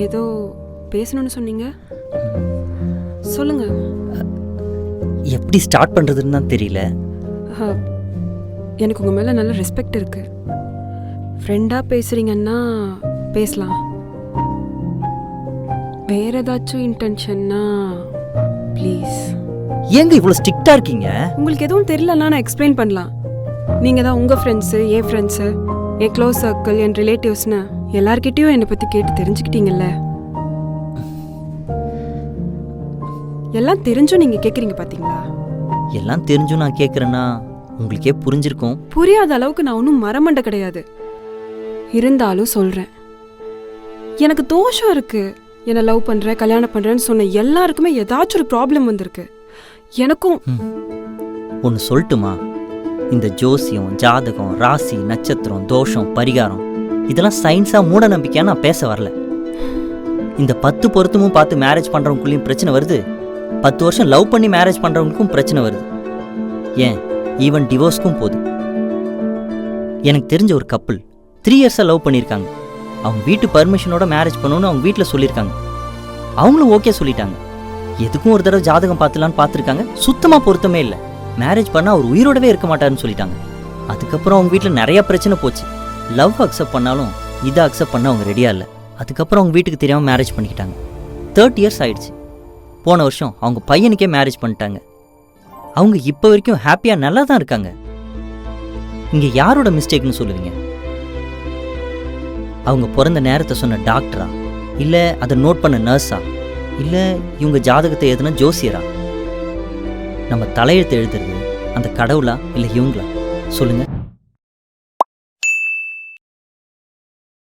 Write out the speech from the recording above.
ஏதோ பேசணும்னு சொன்னீங்க, சொல்லுங்க. எப்படி ஸ்டார்ட் பண்ணுறதுன்னு தான் தெரியல. எனக்கு உங்கள் மேலே நல்ல ரெஸ்பெக்ட் இருக்கு. ஃப்ரெண்டாக பேசுகிறீங்கன்னா பேசலாம். வேற ஏதாச்சும் இன்டென்ஷன்னா ப்ளீஸ். ஏங்க இவ்வளோ ஸ்ட்ரிக்டாக இருக்கீங்க? உங்களுக்கு எதுவும் தெரியலன்னா நான் எக்ஸ்பிளைன் பண்ணலாம். நீங்கள் தான் உங்கள் ஃப்ரெண்ட்ஸு, என் ஃப்ரெண்ட்ஸு, என் க்ளோஸ் சர்க்கிள், என் ரிலேட்டிவ்ஸ்னு எல்லார்கிட்டயும் என்னை பற்றி கேட்டு தெரிஞ்சுக்கிட்டீங்கல்ல. எல்லாம் தெரிஞ்சும் நீங்கள் கேட்குறீங்க பார்த்தீங்களா? எல்லாம் தெரிஞ்சும் நான் கேட்குறேன்னா உங்களுக்கே புரிஞ்சிருக்கும். புரியாத அளவுக்கு நான் ஒன்றும் மரமண்டை கிடையாது. இருந்தாலும் சொல்கிறேன், எனக்கு தோஷம் இருக்கு. என்னை லவ் பண்ணுறேன், கல்யாணம் பண்ணுறேன்னு சொன்ன எல்லாருக்குமே ஏதாச்சும் ஒரு ப்ராப்ளம் வந்திருக்கு. எனக்கும் ஒன்று சொல்லட்டுமா? இந்த ஜோசியம், ஜாதகம், ராசி, நட்சத்திரம், தோஷம், பரிகாரம் இதெல்லாம் சயின்ஸாக மூட நம்பிக்கையாக நான் பேச வரல. இந்த 10 பொருத்தமும் பார்த்து மேரேஜ் பண்ணுறவங்களுக்குள்ளேயும் பிரச்சனை வருது, 10 வருஷம் லவ் பண்ணி மேரேஜ் பண்ணுறவங்களுக்கும் பிரச்சனை வருது, ஏன் ஈவன் டிவோர்ஸ்க்கும் போகுது. எனக்கு தெரிஞ்ச ஒரு கப்புள் 3 இயர்ஸாக லவ் பண்ணியிருக்காங்க. அவங்க வீட்டு பர்மிஷனோட மேரேஜ் பண்ணணும்னு அவங்க வீட்டில் சொல்லியிருக்காங்க. அவங்களும் ஓகே சொல்லிட்டாங்க. எதுக்கும் ஒரு தடவை ஜாதகம் பார்த்துலான்னு பார்த்துருக்காங்க, சுத்தமாக பொருத்தமே இல்லை. மேரேஜ் பண்ணால் அவர் உயிரோடவே இருக்க மாட்டாருன்னு சொல்லிட்டாங்க. அதுக்கப்புறம் அவங்க வீட்டில் நிறையா பிரச்சனை போச்சு. லவ் அக்செப்ட் பண்ணாலும் இதை அக்செப்ட் பண்ண அவங்க ரெடியாக இல்லை. அதுக்கப்புறம் அவங்க வீட்டுக்கு தெரியாமல் மேரேஜ் பண்ணிக்கிட்டாங்க. 30 இயர்ஸ் ஆயிடுச்சு. போன வருஷம் அவங்க பையனுக்கே மேரேஜ் பண்ணிட்டாங்க. அவங்க இப்போ வரைக்கும் ஹாப்பியாக நல்லா தான் இருக்காங்க. இங்கே யாரோட மிஸ்டேக்னு சொல்லுவீங்க? அவங்க பிறந்த நேரத்தை சொன்ன டாக்டரா, இல்லை அதை நோட் பண்ண நர்ஸா, இல்லை இவங்க ஜாதகத்தை எழுதுன ஜோசியரா? நம்ம தலையெழுத்து எழுதுறது அந்த கடவுளா இல்லை இவங்களா? சொல்லுங்க.